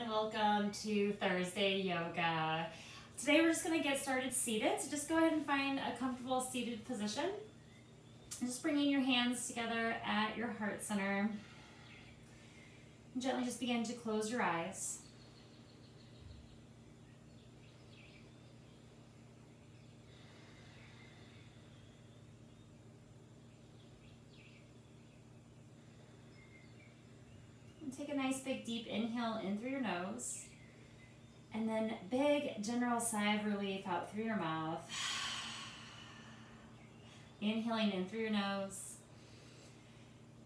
and welcome to Thursday Yoga. Today we're just going to get started seated, so just go ahead and find a comfortable seated position. Just bringing your hands together at your heart center. And gently just begin to close your eyes. Take a nice big deep inhale in through your nose, and then big general sigh of relief out through your mouth. Inhaling in through your nose,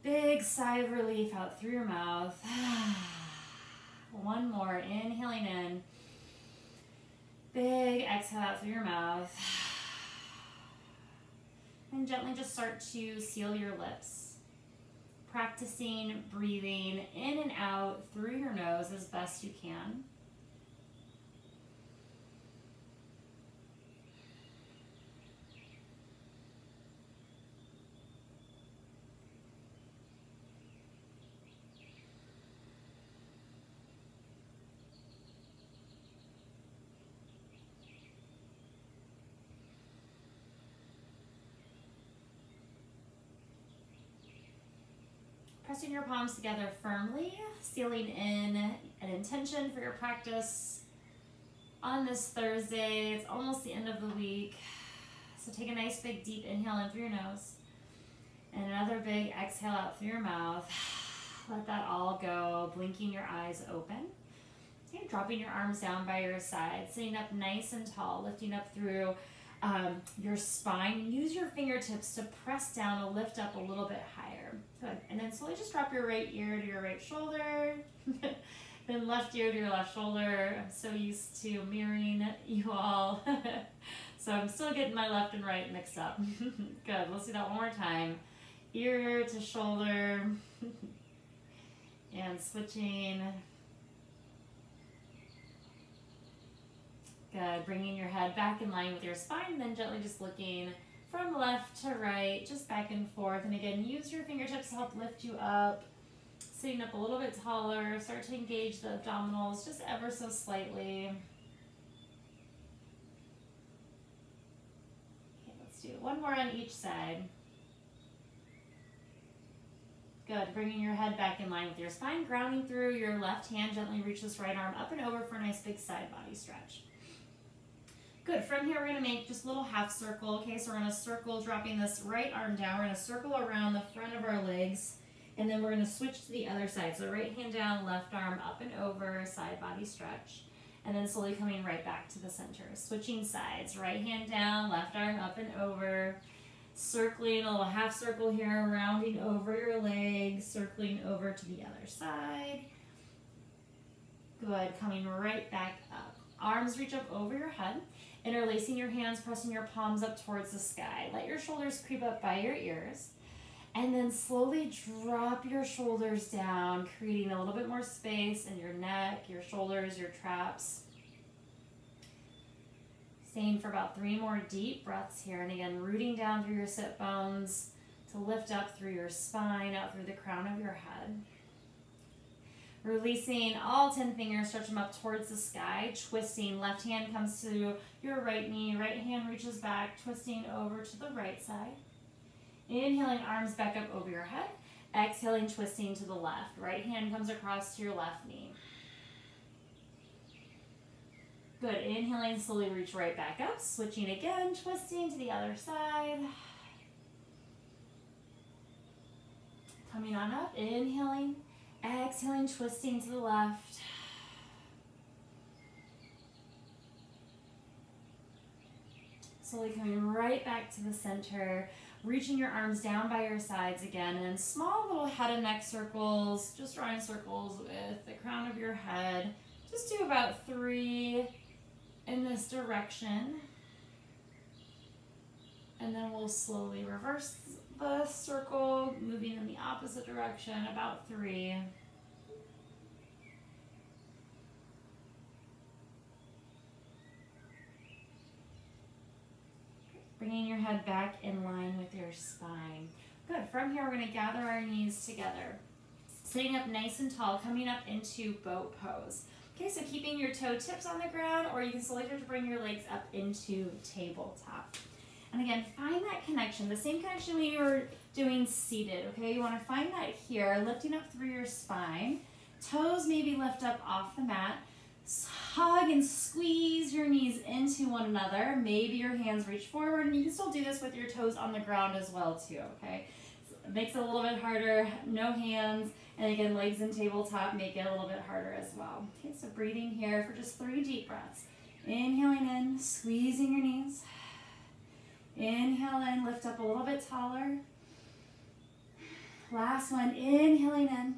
big sigh of relief out through your mouth. One more, inhaling in, big exhale out through your mouth, and gently just start to seal your lips. Practicing breathing in and out through your nose as best you can. Pressing your palms together firmly, sealing in an intention for your practice on this Thursday. It's almost the end of the week. So take a nice big deep inhale in through your nose and another big exhale out through your mouth. Let that all go, blinking your eyes open. Okay, dropping your arms down by your side, sitting up nice and tall, lifting up through your spine. Use your fingertips to press down to lift up a little bit higher. Good. And then slowly just drop your right ear to your right shoulder. Then left ear to your left shoulder. I'm so used to mirroring you all. So I'm still getting my left and right mixed up. Good. Let's do that one more time. Ear to shoulder. And switching. Good, bringing your head back in line with your spine, then gently just looking from left to right, just back and forth. And again, use your fingertips to help lift you up, sitting up a little bit taller. Start to engage the abdominals just ever so slightly. Okay, let's do one more on each side. Good, bringing your head back in line with your spine, grounding through your left hand, gently reach this right arm up and over for a nice big side body stretch. Good, from here we're going to make just a little half circle. Okay, so we're going to circle, dropping this right arm down. We're going to circle around the front of our legs, and then we're going to switch to the other side. So right hand down, left arm up and over, side body stretch. And then slowly coming right back to the center. Switching sides, right hand down, left arm up and over. Circling a little half circle here, rounding over your legs, circling over to the other side. Good, coming right back up. Arms reach up over your head. Interlacing your hands, pressing your palms up towards the sky. Let your shoulders creep up by your ears. And then slowly drop your shoulders down, creating a little bit more space in your neck, your shoulders, your traps. Staying for about 3 more deep breaths here. And again, rooting down through your sit bones to lift up through your spine, out through the crown of your head. Releasing all 10 fingers, stretch them up towards the sky, twisting. Left hand comes to your right knee, right hand reaches back, twisting over to the right side. Inhaling, arms back up over your head. Exhaling, twisting to the left. Right hand comes across to your left knee. Good, inhaling, slowly reach right back up, switching again, twisting to the other side. Coming on up, inhaling. Exhaling, twisting to the left. Slowly coming right back to the center. Reaching your arms down by your sides again. And then small little head and neck circles. Just drawing circles with the crown of your head. Just do about 3 in this direction. And then we'll slowly reverse the circle, moving in the opposite direction, about 3. Bringing your head back in line with your spine. Good. From here, we're going to gather our knees together. Sitting up nice and tall, coming up into boat pose. Okay, so keeping your toe tips on the ground, or you can slowly start to bring your legs up into tabletop. And again, find that connection, the same connection we were doing seated, okay? You want to find that here, lifting up through your spine. Toes maybe lift up off the mat. Hug and squeeze your knees into one another. Maybe your hands reach forward, and you can still do this with your toes on the ground as well too, okay? So it makes it a little bit harder, no hands, and again, legs in tabletop make it a little bit harder as well. Okay, so breathing here for just 3 deep breaths. Inhaling in, squeezing your knees. Inhale in, lift up a little bit taller. Last one, inhaling in.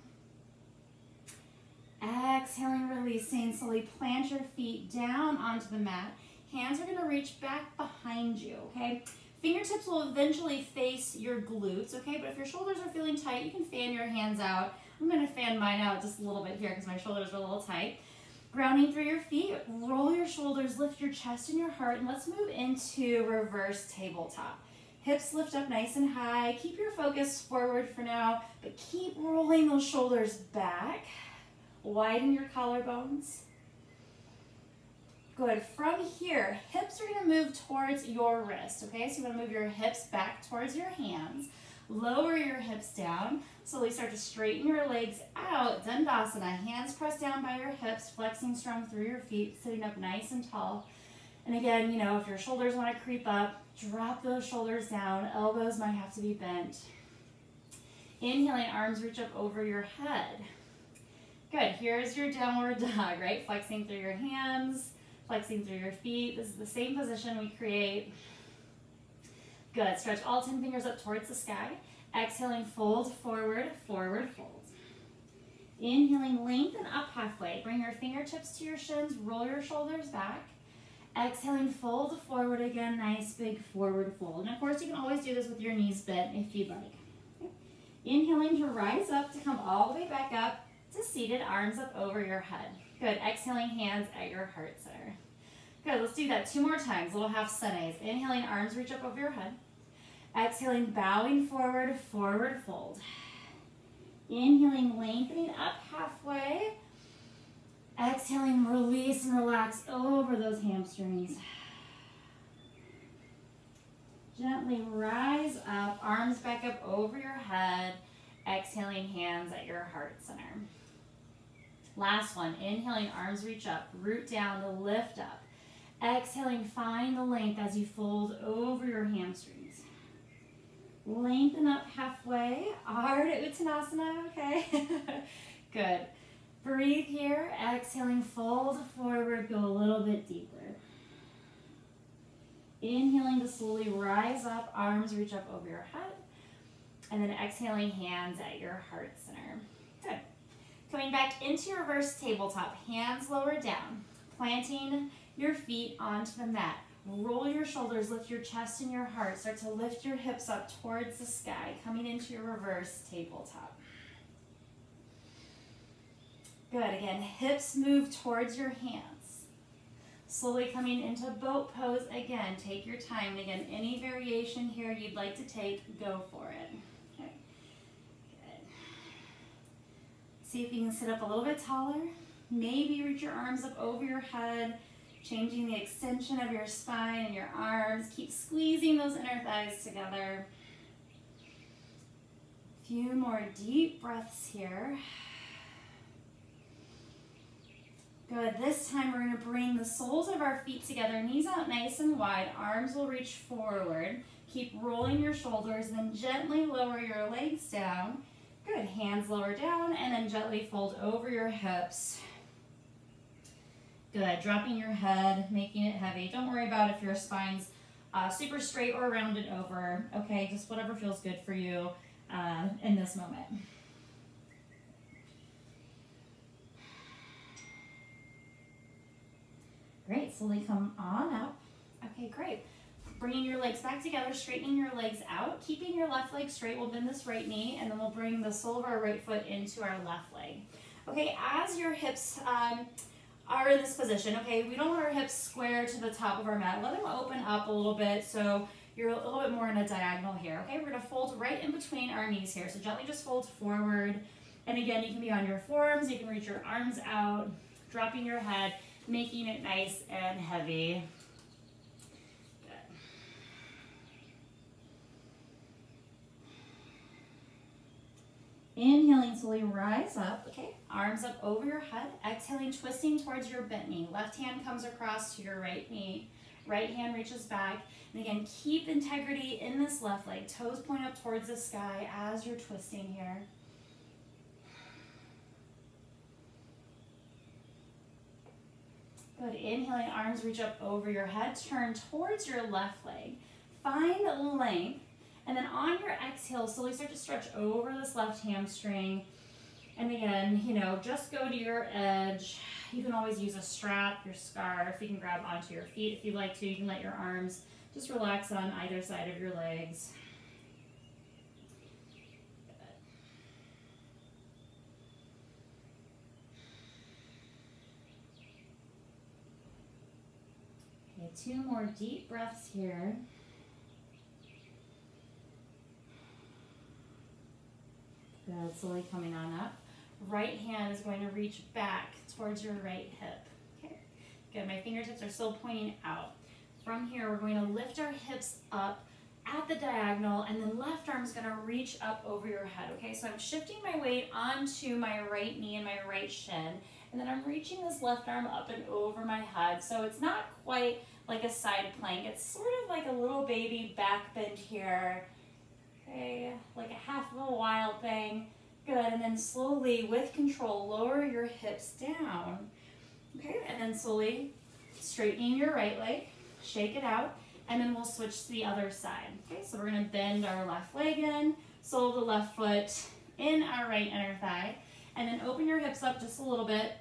Exhaling, releasing, slowly plant your feet down onto the mat. Hands are gonna reach back behind you, okay? Fingertips will eventually face your glutes, okay? But if your shoulders are feeling tight, you can fan your hands out. I'm gonna fan mine out just a little bit here because my shoulders are a little tight. Grounding through your feet, roll your shoulders, lift your chest and your heart, and let's move into reverse tabletop. Hips lift up nice and high. Keep your focus forward for now, but keep rolling those shoulders back. Widen your collarbones. Good. From here, hips are going to move towards your wrist, okay? So you want to move your hips back towards your hands. Lower your hips down. Slowly start to straighten your legs out. Dandasana. Hands pressed down by your hips, flexing strong through your feet, sitting up nice and tall. And again, you know, if your shoulders want to creep up, drop those shoulders down. Elbows might have to be bent. Inhaling, arms reach up over your head. Good, here's your downward dog, right? Flexing through your hands, flexing through your feet. This is the same position we create. Good, stretch all 10 fingers up towards the sky. Exhaling, fold forward, forward fold. Inhaling, lengthen up halfway. Bring your fingertips to your shins, roll your shoulders back. Exhaling, fold forward again, nice big forward fold. And of course, you can always do this with your knees bent if you'd like. Okay. Inhaling to rise up, to come all the way back up. To seated, arms up over your head. Good, exhaling, hands at your heart center. Good, let's do that 2 more times, little half sunnies. Inhaling, arms reach up over your head. Exhaling, bowing forward, forward fold. Inhaling, lengthening up halfway. Exhaling, release and relax over those hamstrings. Gently rise up, arms back up over your head. Exhaling, hands at your heart center. Last one, inhaling, arms reach up, root down to lift up. Exhaling, find the length as you fold over your hamstrings. Lengthen up halfway, Ardha Uttanasana, okay? Good. Breathe here, exhaling, fold forward, go a little bit deeper. Inhaling to slowly rise up, arms reach up over your head. And then exhaling, hands at your heart center. Good. Coming back into your reverse tabletop, hands lower down, planting your feet onto the mat. Roll your shoulders, lift your chest and your heart. Start to lift your hips up towards the sky, coming into your reverse tabletop. Good, again, hips move towards your hands. Slowly coming into boat pose again. Take your time. And again, any variation here you'd like to take, go for it. Okay. Good. See if you can sit up a little bit taller. Maybe reach your arms up over your head, changing the extension of your spine and your arms. Keep squeezing those inner thighs together. A few more deep breaths here. Good, this time we're gonna bring the soles of our feet together, knees out nice and wide, arms will reach forward. Keep rolling your shoulders, then gently lower your legs down. Good, hands lower down, and then gently fold over your hips. Good, dropping your head, making it heavy. Don't worry about if your spine's super straight or rounded over. Okay, just whatever feels good for you in this moment. Great, slowly come on up. Okay, great. Bringing your legs back together, straightening your legs out, keeping your left leg straight. We'll bend this right knee, and then we'll bring the sole of our right foot into our left leg. Okay, as your hips are in this position, okay, we don't want our hips square to the top of our mat. Let them open up a little bit so you're a little bit more in a diagonal here. Okay, we're gonna fold right in between our knees here. So gently just fold forward. And again, you can be on your forearms, you can reach your arms out. dropping your head, making it nice and heavy. Good. Inhaling, slowly rise up, okay? Arms up over your head. Exhaling, twisting towards your bent knee. Left hand comes across to your right knee. Right hand reaches back. And again, keep integrity in this left leg. Toes point up towards the sky as you're twisting here. Good. Inhaling, arms reach up over your head. Turn towards your left leg. Find length. And then on your exhale, slowly start to stretch over this left hamstring. And again, you know, just go to your edge. You can always use a strap, your scarf. You can grab onto your feet if you'd like to. You can let your arms just relax on either side of your legs. Okay, 2 more deep breaths here. Good, slowly coming on up. Right hand is going to reach back towards your right hip. Okay, good, my fingertips are still pointing out. From here, we're going to lift our hips up at the diagonal, and then left arm is going to reach up over your head, okay? So I'm shifting my weight onto my right knee and my right shin, and then I'm reaching this left arm up and over my head. So it's not quite like a side plank. It's sort of like a little baby back bend here. Okay, like a half of a wild thing. Good, and then slowly, with control, lower your hips down. Okay, and then slowly straightening your right leg, shake it out, and then we'll switch to the other side. Okay, so we're gonna bend our left leg in, sole of the left foot in our right inner thigh, and then open your hips up just a little bit.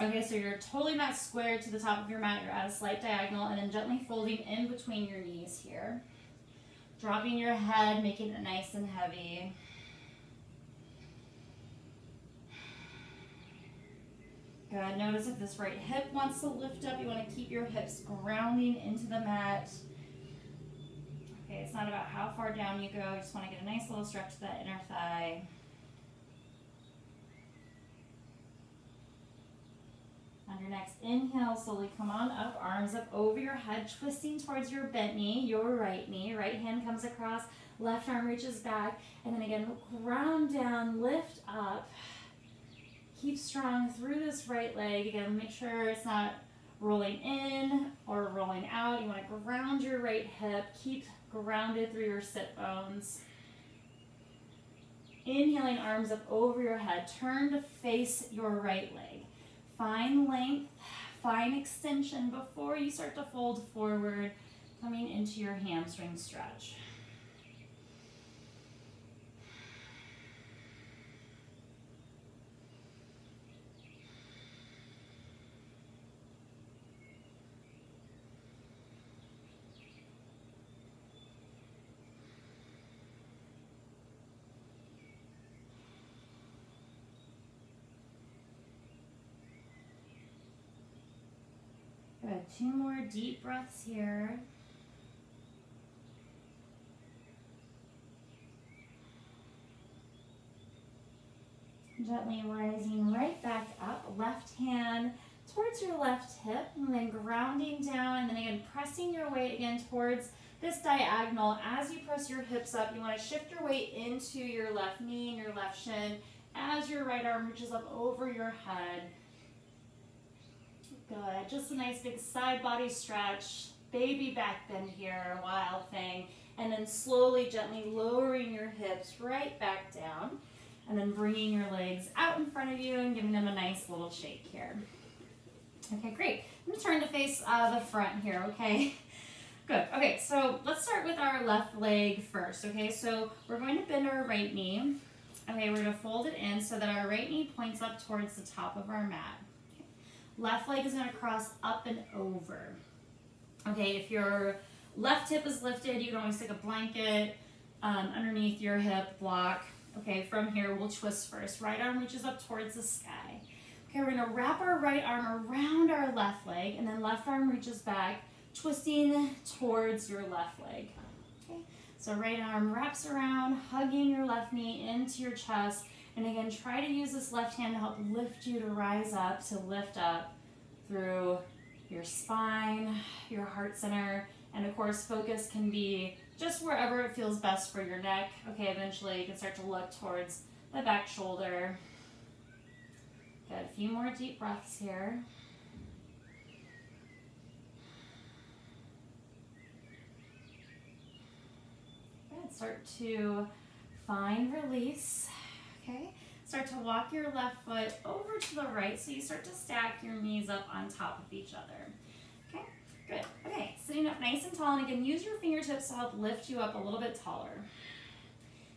Okay, so you're totally not square to the top of your mat, you're at a slight diagonal, and then gently folding in between your knees here. Dropping your head, making it nice and heavy. Good, notice if this right hip wants to lift up, you want to keep your hips grounding into the mat. Okay, it's not about how far down you go, you just want to get a nice little stretch to that inner thigh. On your next inhale, slowly come on up, arms up over your head, twisting towards your bent knee, your right knee. Right hand comes across, left arm reaches back, and then again, ground down, lift up. Keep strong through this right leg. Again, make sure it's not rolling in or rolling out. You want to ground your right hip. Keep grounded through your sit bones. Inhaling, arms up over your head. Turn to face your right leg. Find length, find extension before you start to fold forward, coming into your hamstring stretch. Good, 2 more deep breaths here. Gently rising right back up, left hand towards your left hip, and then grounding down, and then again pressing your weight again towards this diagonal. As you press your hips up, you want to shift your weight into your left knee and your left shin as your right arm reaches up over your head. Good, just a nice big side body stretch, baby back bend here, wild thing, and then slowly, gently lowering your hips right back down, and then bringing your legs out in front of you and giving them a nice little shake here. Okay, great. I'm gonna turn to face the front here, okay? Good, okay, so let's start with our left leg first, okay? So we're going to bend our right knee. Okay, we're gonna fold it in so that our right knee points up towards the top of our mat. Left leg is going to cross up and over. Okay, if your left hip is lifted, you can always stick a blanket underneath your hip block. Okay, from here, we'll twist first. Right arm reaches up towards the sky. Okay, we're going to wrap our right arm around our left leg, and then left arm reaches back, twisting towards your left leg. Okay, so right arm wraps around, hugging your left knee into your chest, And again, try to use this left hand to help lift you to rise up, to lift up through your spine, your heart center, and of course focus can be just wherever it feels best for your neck. Okay, eventually you can start to look towards the back shoulder. Good, a few more deep breaths here. Good, start to find release, okay? Start to walk your left foot over to the right so you start to stack your knees up on top of each other. Okay, good. Okay, sitting up nice and tall, and again, use your fingertips to help lift you up a little bit taller.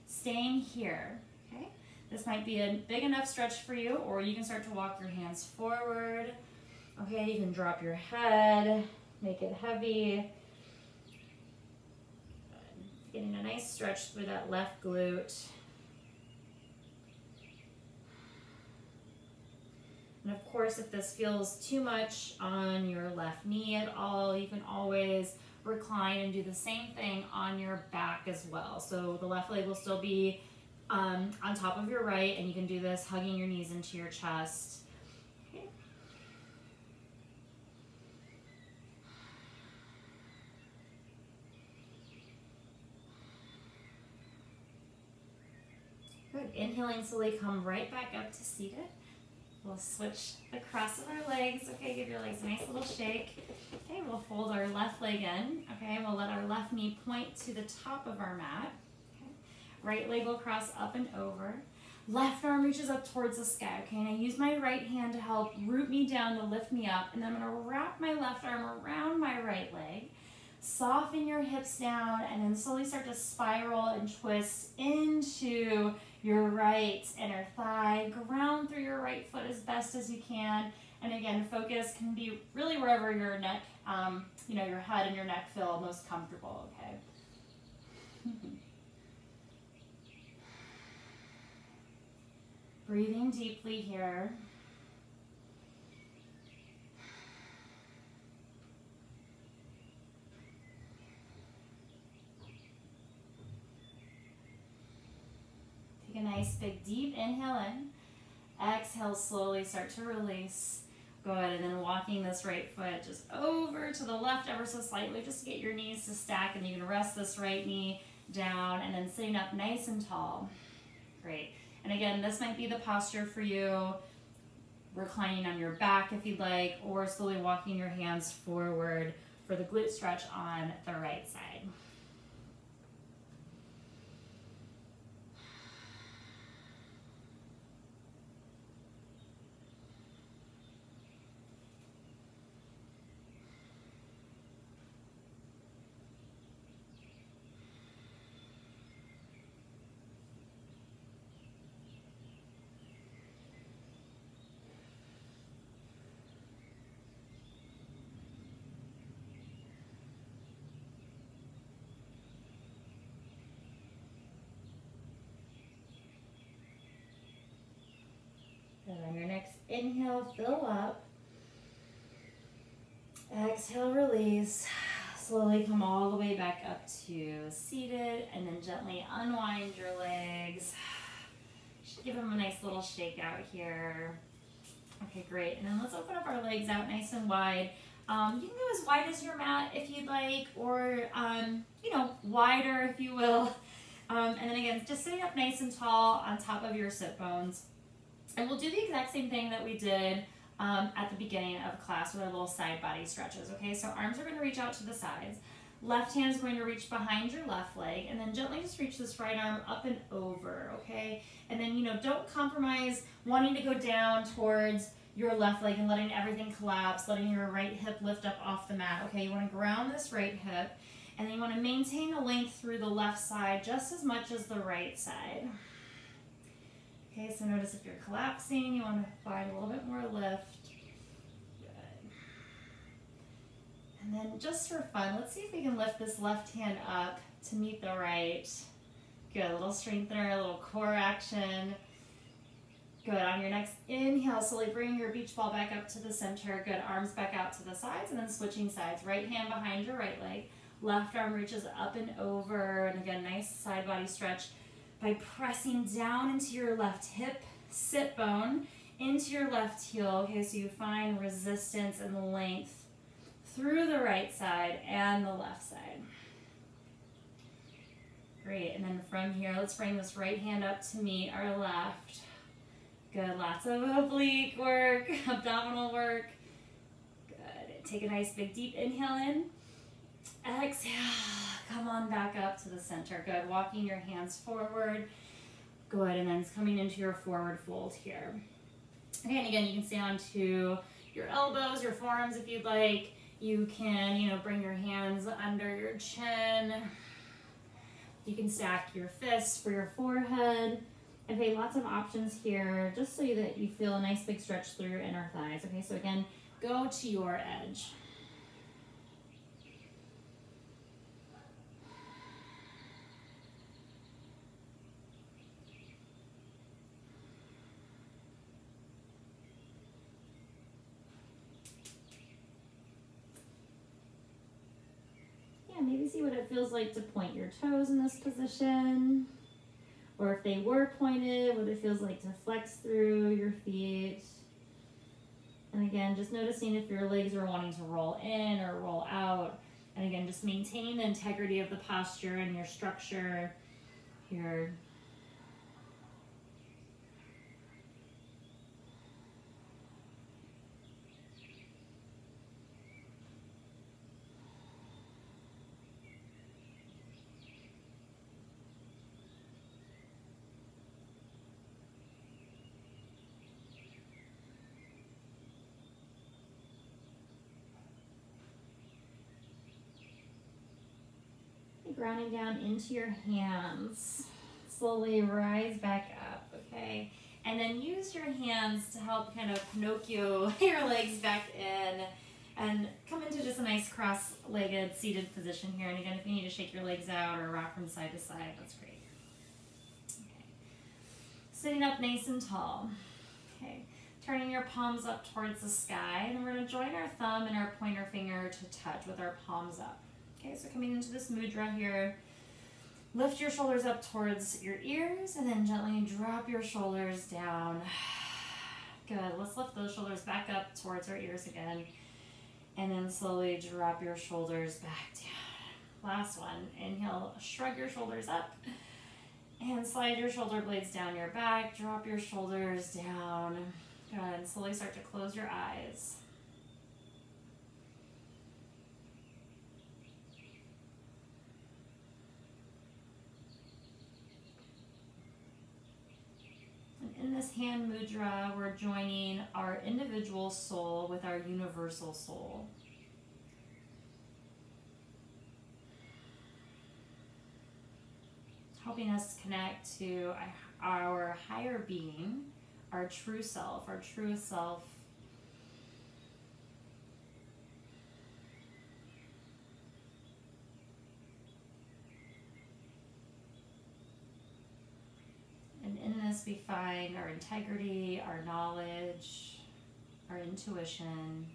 Staying here, okay? This might be a big enough stretch for you, or you can start to walk your hands forward. Okay, you can drop your head, make it heavy. Good. Getting a nice stretch through that left glute. And of course, if this feels too much on your left knee at all, you can always recline and do the same thing on your back as well. So the left leg will still be on top of your right, and you can do this hugging your knees into your chest. Okay. Good. Inhaling, slowly come right back up to seated. We'll switch the cross of our legs. Okay, give your legs a nice little shake. Okay, we'll fold our left leg in. Okay, we'll let our left knee point to the top of our mat. Okay, right leg will cross up and over. Left arm reaches up towards the sky. Okay, and I use my right hand to help root me down to lift me up. And then I'm gonna wrap my left arm around my right leg. Soften your hips down, and then slowly start to spiral and twist into your right inner thigh. Ground through your right foot as best as you can. And again, focus can be really wherever your neck, your head and your neck feel most comfortable, okay? Breathing deeply here. Take a nice big deep inhale in. Exhale, slowly start to release. Good, and then walking this right foot just over to the left ever so slightly, just to get your knees to stack, and you can rest this right knee down, and then sitting up nice and tall. Great. And again, this might be the posture for you, reclining on your back if you'd like, or slowly walking your hands forward for the glute stretch on the right side. Then on your next inhale, fill up. Exhale, release. Slowly come all the way back up to seated, and then gently unwind your legs. Give them a nice little shake out here. Okay, great. And then let's open up our legs out nice and wide. You can go as wide as your mat if you'd like, or wider if you will. And then again, just sitting up nice and tall on top of your sit bones. And we'll do the exact same thing that we did at the beginning of class with our little side body stretches, okay? So arms are gonna reach out to the sides. Left hand is going to reach behind your left leg, and then gently just reach this right arm up and over, okay? And then, don't compromise wanting to go down towards your left leg and letting everything collapse, letting your right hip lift up off the mat, okay? You wanna ground this right hip, and then you wanna maintain a length through the left side just as much as the right side. Okay, so notice if you're collapsing, you want to find a little bit more lift. Good. And then just for fun, let's see if we can lift this left hand up to meet the right. Good, a little strengthener, a little core action. Good, on your next inhale, slowly bring your beach ball back up to the center. Good, arms back out to the sides, and then switching sides. Right hand behind your right leg. Left arm reaches up and over, and again, nice side body stretch. by pressing down into your left hip, sit bone, into your left heel. Okay, so you find resistance and length through the right side and the left side. Great, and then from here, let's bring this right hand up to meet our left. Good, lots of oblique work, abdominal work. Good, take a nice big deep inhale in. Exhale, come on back up to the center. Good, walking your hands forward. Good, and then it's coming into your forward fold here. Okay, and again, you can stay onto your elbows, your forearms if you'd like. You can, bring your hands under your chin. You can stack your fists for your forehead. Okay, lots of options here, just so that you feel a nice big stretch through your inner thighs. Okay, so again, go to your edge. Maybe see what it feels like to point your toes in this position. Or if they were pointed, what it feels like to flex through your feet. And again, just noticing if your legs are wanting to roll in or roll out. And again, just maintaining the integrity of the posture and your structure here. Grounding down into your hands. Slowly rise back up, okay? And then use your hands to help kind of Pinocchio your legs back in and come into just a nice cross-legged seated position here. And again, if you need to shake your legs out or rock from side to side, that's great. Okay. Sitting up nice and tall. Okay. Turning your palms up towards the sky. And we're going to join our thumb and our pointer finger to touch with our palms up. Okay, so coming into this mudra here, lift your shoulders up towards your ears and then gently drop your shoulders down. Good, let's lift those shoulders back up towards our ears again. And then slowly drop your shoulders back down. Last one, inhale, shrug your shoulders up. And slide your shoulder blades down your back, drop your shoulders down. Good, and slowly start to close your eyes. In this hand mudra, we're joining our individual soul with our universal soul. Helping us connect to our higher being, our true self, our truest self. And in this we find our integrity, our knowledge, our intuition.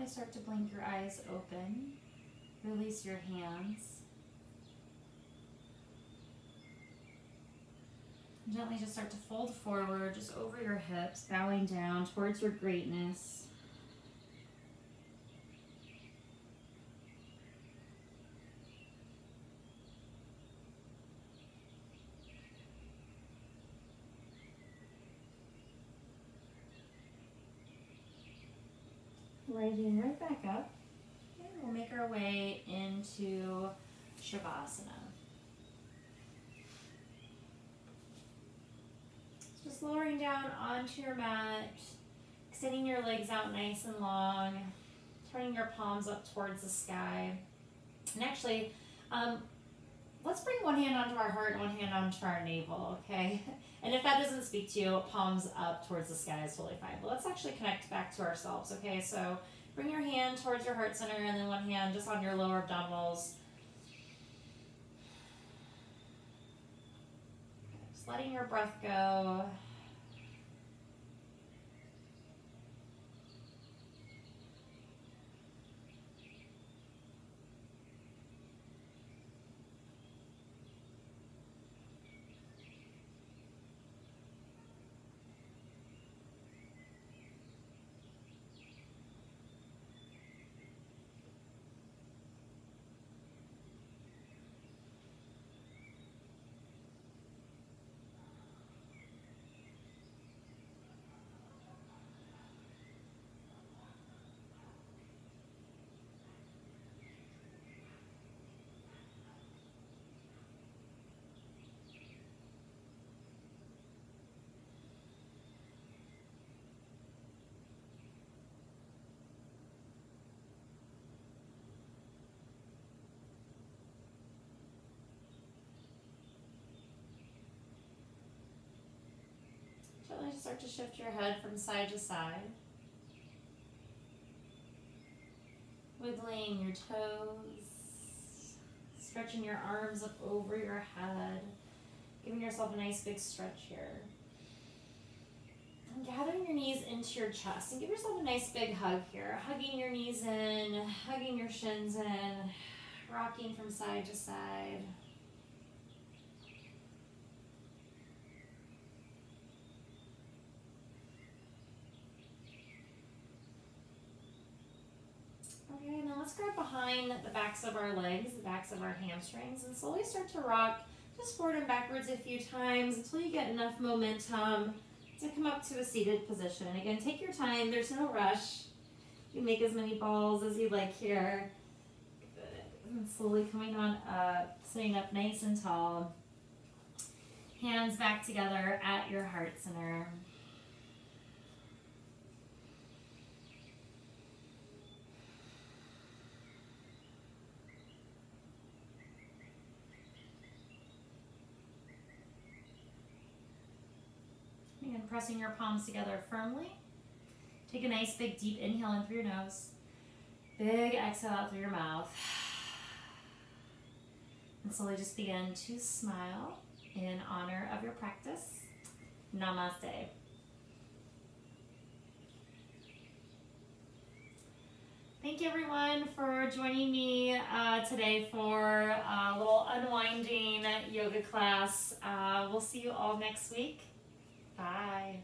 Gently start to blink your eyes open. Release your hands. Gently just start to fold forward, just over your hips, bowing down towards your greatness. Rising right back up, and we'll make our way into Shavasana. Just lowering down onto your mat, extending your legs out nice and long, turning your palms up towards the sky. And actually, let's bring one hand onto our heart and one hand onto our navel, okay? And if that doesn't speak to you, palms up towards the sky is totally fine. But let's actually connect back to ourselves, okay? So bring your hand towards your heart center and then one hand just on your lower abdominals. Just letting your breath go. Gently start to shift your head from side to side. Wiggling your toes. Stretching your arms up over your head. Giving yourself a nice big stretch here. And gathering your knees into your chest. And give yourself a nice big hug here. Hugging your knees in. Hugging your shins in. Rocking from side to side. Okay, now let's grab behind the backs of our legs, the backs of our hamstrings, and slowly start to rock just forward and backwards a few times until you get enough momentum to come up to a seated position. Again, take your time, there's no rush. You can make as many balls as you like here. Good. And slowly coming on up, sitting up nice and tall. Hands back together at your heart center. And pressing your palms together firmly. Take a nice big deep inhale in through your nose. Big exhale out through your mouth. And slowly just begin to smile in honor of your practice. Namaste. Thank you everyone for joining me today for a little unwinding yoga class. We'll see you all next week. Bye.